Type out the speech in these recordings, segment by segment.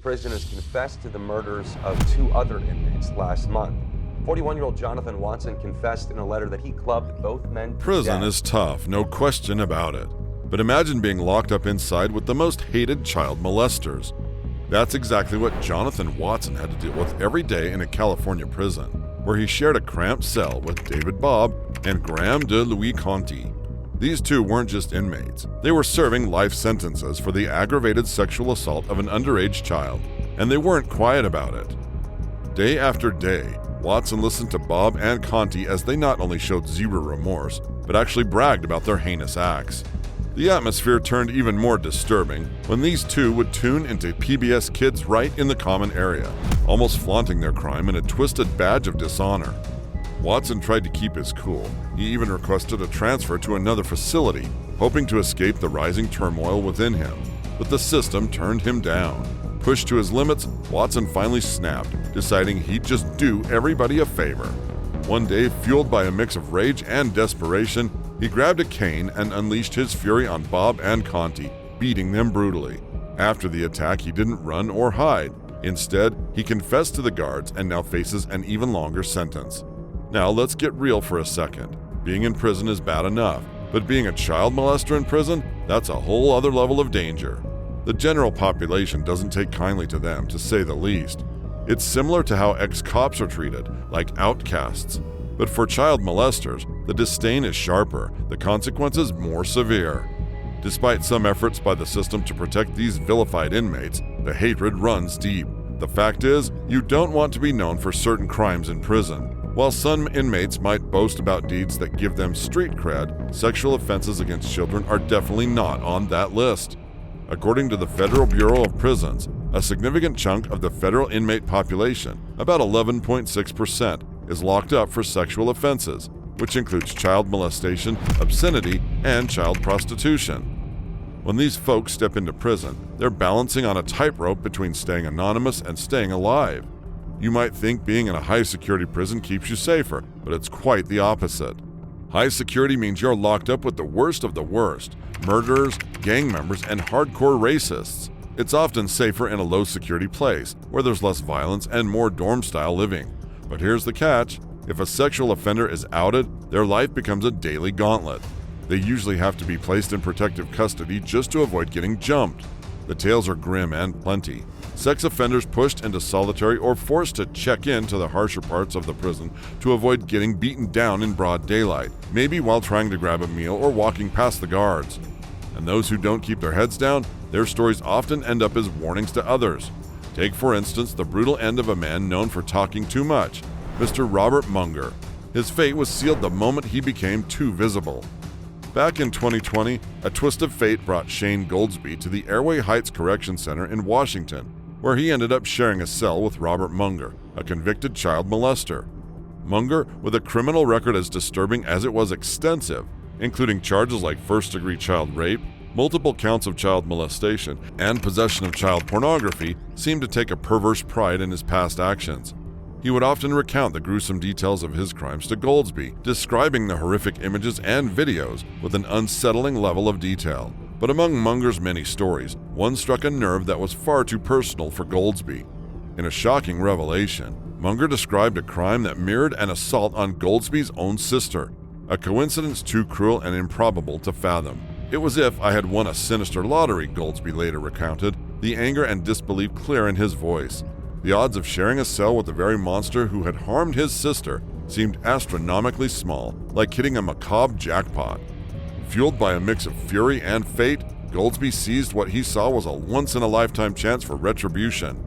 prison has confessed to the murders of 2 other inmates last month. 41-year-old Jonathan Watson confessed in a letter that he clubbed both men to Prison death. is tough, no question about it. But imagine being locked up inside with the most hated child molesters. That's exactly what Jonathan Watson had to deal with every day in a California prison, where he shared a cramped cell with David Bob and Graham de Louis Conti. These two weren't just inmates. They were serving life sentences for the aggravated sexual assault of an underage child, and they weren't quiet about it. Day after day, Watson listened to Bob and Conti as they not only showed zero remorse, but actually bragged about their heinous acts. The atmosphere turned even more disturbing when these two would tune into PBS Kids right in the common area, almost flaunting their crime in a twisted badge of dishonor. Watson tried to keep his cool. He even requested a transfer to another facility, hoping to escape the rising turmoil within him. But the system turned him down. Pushed to his limits, Watson finally snapped, deciding he'd just do everybody a favor. One day, fueled by a mix of rage and desperation, he grabbed a cane and unleashed his fury on Bob and Conti, beating them brutally. After the attack, he didn't run or hide. Instead, he confessed to the guards and now faces an even longer sentence. Now, let's get real for a second. Being in prison is bad enough, but being a child molester in prison, that's a whole other level of danger. The general population doesn't take kindly to them, to say the least. It's similar to how ex-cops are treated, like outcasts. But for child molesters, the disdain is sharper, the consequences more severe. Despite some efforts by the system to protect these vilified inmates, the hatred runs deep. The fact is, you don't want to be known for certain crimes in prison. While some inmates might boast about deeds that give them street cred, sexual offenses against children are definitely not on that list. According to the Federal Bureau of Prisons, a significant chunk of the federal inmate population, about 11.6%, is locked up for sexual offenses, which includes child molestation, obscenity, and child prostitution. When these folks step into prison, they're balancing on a tightrope between staying anonymous and staying alive. You might think being in a high-security prison keeps you safer, but it's quite the opposite. High security means you're locked up with the worst of the worst: murderers, gang members, and hardcore racists. It's often safer in a low-security place, where there's less violence and more dorm-style living. But here's the catch: if a sexual offender is outed, their life becomes a daily gauntlet. They usually have to be placed in protective custody just to avoid getting jumped. The tales are grim and plenty. Sex offenders pushed into solitary or forced to check in to the harsher parts of the prison to avoid getting beaten down in broad daylight, maybe while trying to grab a meal or walking past the guards. And those who don't keep their heads down, their stories often end up as warnings to others. Take, for instance, the brutal end of a man known for talking too much, Mr. Robert Munger. His fate was sealed the moment he became too visible. Back in 2020, a twist of fate brought Shane Goldsby to the Airway Heights Correction Center in Washington, where he ended up sharing a cell with Robert Munger, a convicted child molester. Munger, with a criminal record as disturbing as it was extensive, including charges like first-degree child rape, multiple counts of child molestation, and possession of child pornography, seemed to take a perverse pride in his past actions. He would often recount the gruesome details of his crimes to Goldsby, describing the horrific images and videos with an unsettling level of detail. But among Munger's many stories, one struck a nerve that was far too personal for Goldsby. In a shocking revelation, Munger described a crime that mirrored an assault on Goldsby's own sister, a coincidence too cruel and improbable to fathom. It was as if I had won a sinister lottery, Goldsby later recounted, the anger and disbelief clear in his voice. The odds of sharing a cell with the very monster who had harmed his sister seemed astronomically small, like hitting a macabre jackpot. Fueled by a mix of fury and fate, Goldsby seized what he saw was a once-in-a-lifetime chance for retribution.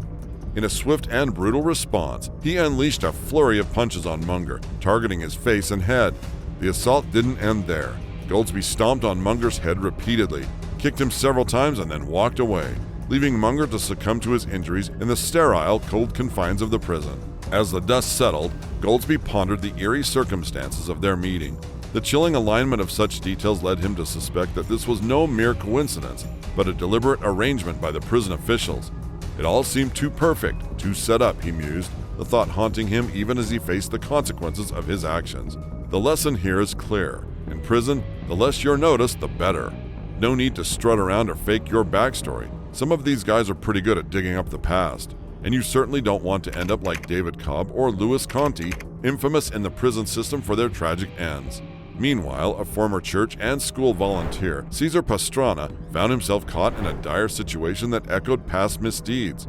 In a swift and brutal response, he unleashed a flurry of punches on Munger, targeting his face and head. The assault didn't end there. Goldsby stomped on Munger's head repeatedly, kicked him several times, and then walked away, leaving Munger to succumb to his injuries in the sterile, cold confines of the prison. As the dust settled, Goldsby pondered the eerie circumstances of their meeting. The chilling alignment of such details led him to suspect that this was no mere coincidence, but a deliberate arrangement by the prison officials. It all seemed too perfect, too set up, he mused, the thought haunting him even as he faced the consequences of his actions. The lesson here is clear. In prison, the less you're noticed, the better. No need to strut around or fake your backstory. Some of these guys are pretty good at digging up the past, and you certainly don't want to end up like David Cobb or Louis Conti, infamous in the prison system for their tragic ends. Meanwhile, a former church and school volunteer, Cesar Pastrana, found himself caught in a dire situation that echoed past misdeeds.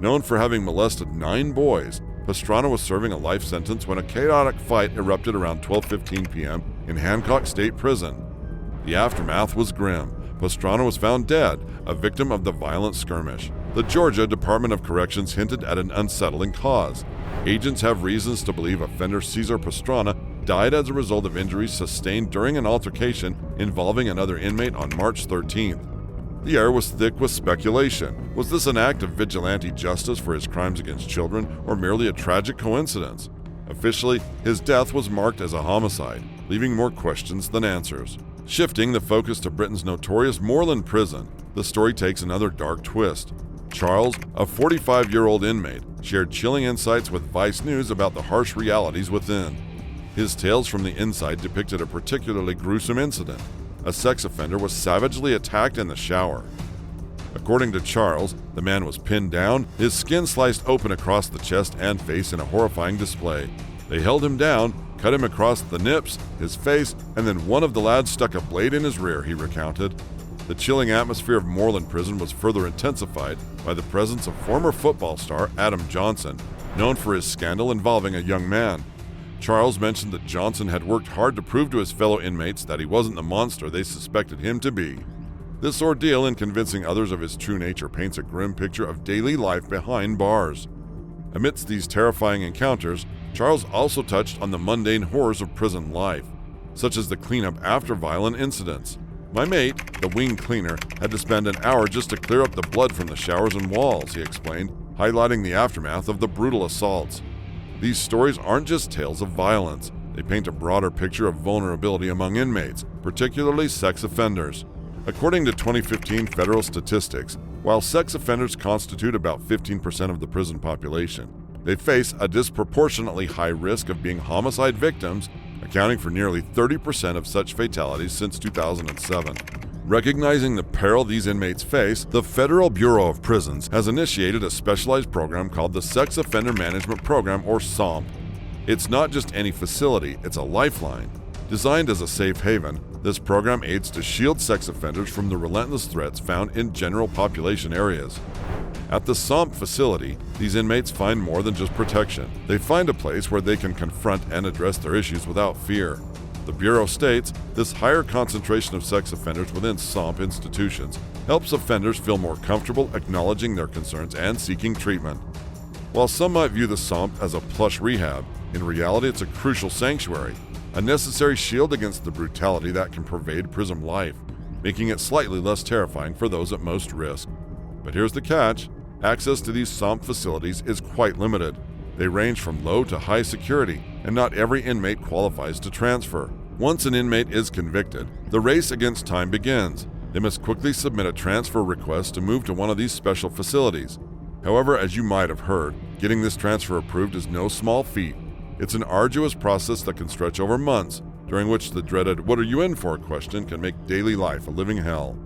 Known for having molested 9 boys, Pastrana was serving a life sentence when a chaotic fight erupted around 12:15 p.m. in Hancock State Prison. The aftermath was grim. Pastrana was found dead, a victim of the violent skirmish. The Georgia Department of Corrections hinted at an unsettling cause. Agents have reasons to believe offender Cesar Pastrana died as a result of injuries sustained during an altercation involving another inmate on March 13th. The air was thick with speculation. Was this an act of vigilante justice for his crimes against children, or merely a tragic coincidence? Officially, his death was marked as a homicide, leaving more questions than answers. Shifting the focus to Britain's notorious Moreland prison, the story takes another dark twist. Charles, a 45-year-old inmate, shared chilling insights with Vice News about the harsh realities within. His tales from the inside depicted a particularly gruesome incident. A sex offender was savagely attacked in the shower. According to Charles, the man was pinned down, his skin sliced open across the chest and face in a horrifying display. They held him down, cut him across the nips, his face, and then one of the lads stuck a blade in his rear, he recounted. The chilling atmosphere of Moreland Prison was further intensified by the presence of former football star Adam Johnson, known for his scandal involving a young man. Charles mentioned that Johnson had worked hard to prove to his fellow inmates that he wasn't the monster they suspected him to be. This ordeal in convincing others of his true nature paints a grim picture of daily life behind bars. Amidst these terrifying encounters, Charles also touched on the mundane horrors of prison life, such as the cleanup after violent incidents. My mate, the wing cleaner, had to spend an hour just to clear up the blood from the showers and walls, he explained, highlighting the aftermath of the brutal assaults. These stories aren't just tales of violence. They paint a broader picture of vulnerability among inmates, particularly sex offenders. According to 2015 federal statistics, while sex offenders constitute about 15% of the prison population, they face a disproportionately high risk of being homicide victims, accounting for nearly 30% of such fatalities since 2007. Recognizing the peril these inmates face, the Federal Bureau of Prisons has initiated a specialized program called the Sex Offender Management Program, or SOMP. It's not just any facility, it's a lifeline. Designed as a safe haven, this program aids to shield sex offenders from the relentless threats found in general population areas. At the SOMP facility, these inmates find more than just protection. They find a place where they can confront and address their issues without fear. The Bureau states this higher concentration of sex offenders within SOMP institutions helps offenders feel more comfortable acknowledging their concerns and seeking treatment. While some might view the SOMP as a plush rehab, in reality it's a crucial sanctuary, a necessary shield against the brutality that can pervade prison life, making it slightly less terrifying for those at most risk. But here's the catch: access to these SOMP facilities is quite limited. They range from low to high security, and not every inmate qualifies to transfer. Once an inmate is convicted, the race against time begins. They must quickly submit a transfer request to move to one of these special facilities. However, as you might have heard, getting this transfer approved is no small feat. It's an arduous process that can stretch over months, during which the dreaded "what are you in for?" question can make daily life a living hell.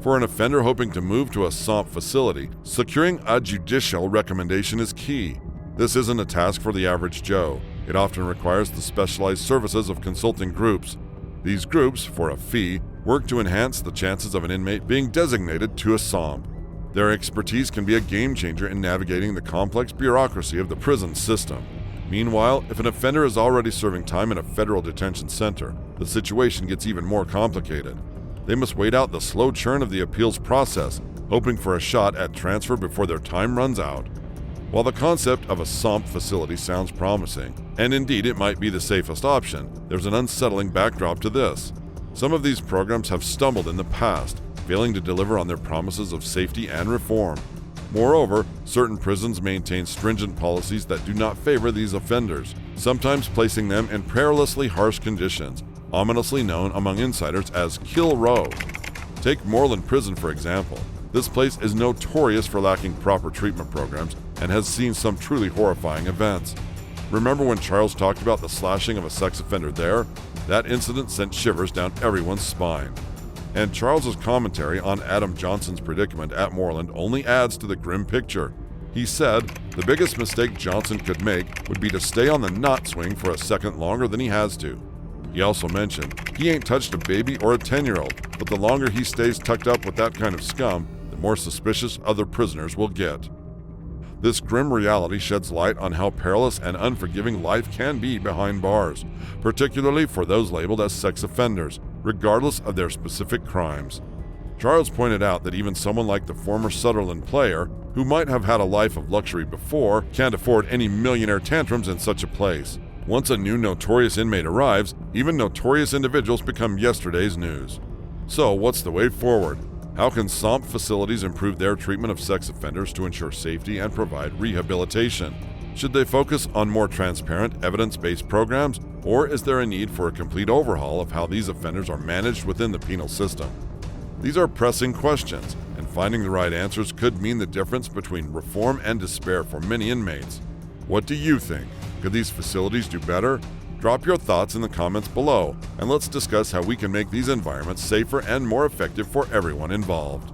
For an offender hoping to move to a SOMP facility, securing a judicial recommendation is key. This isn't a task for the average Joe. It often requires the specialized services of consulting groups. These groups, for a fee, work to enhance the chances of an inmate being designated to a SOMP. Their expertise can be a game changer in navigating the complex bureaucracy of the prison system. Meanwhile, if an offender is already serving time in a federal detention center, the situation gets even more complicated. They must wait out the slow churn of the appeals process, hoping for a shot at transfer before their time runs out. While the concept of a SOMP facility sounds promising, and indeed it might be the safest option, there's an unsettling backdrop to this. Some of these programs have stumbled in the past, failing to deliver on their promises of safety and reform. Moreover, certain prisons maintain stringent policies that do not favor these offenders, sometimes placing them in perilously harsh conditions, ominously known among insiders as Kill Row. Take Moreland Prison, for example. This place is notorious for lacking proper treatment programs and has seen some truly horrifying events. Remember when Charles talked about the slashing of a sex offender there? That incident sent shivers down everyone's spine. And Charles's commentary on Adam Johnson's predicament at Moreland only adds to the grim picture. He said the biggest mistake Johnson could make would be to stay on the knot swing for a second longer than he has to. He also mentioned he ain't touched a baby or a 10-year-old, but the longer he stays tucked up with that kind of scum, the more suspicious other prisoners will get. This grim reality sheds light on how perilous and unforgiving life can be behind bars, particularly for those labeled as sex offenders, regardless of their specific crimes. Charles pointed out that even someone like the former Sutherland player, who might have had a life of luxury before, can't afford any millionaire tantrums in such a place. Once a new notorious inmate arrives, even notorious individuals become yesterday's news. So, what's the way forward? How can SOMP facilities improve their treatment of sex offenders to ensure safety and provide rehabilitation? Should they focus on more transparent, evidence-based programs, or is there a need for a complete overhaul of how these offenders are managed within the penal system? These are pressing questions, and finding the right answers could mean the difference between reform and despair for many inmates. What do you think? Could these facilities do better? Drop your thoughts in the comments below, and let's discuss how we can make these environments safer and more effective for everyone involved.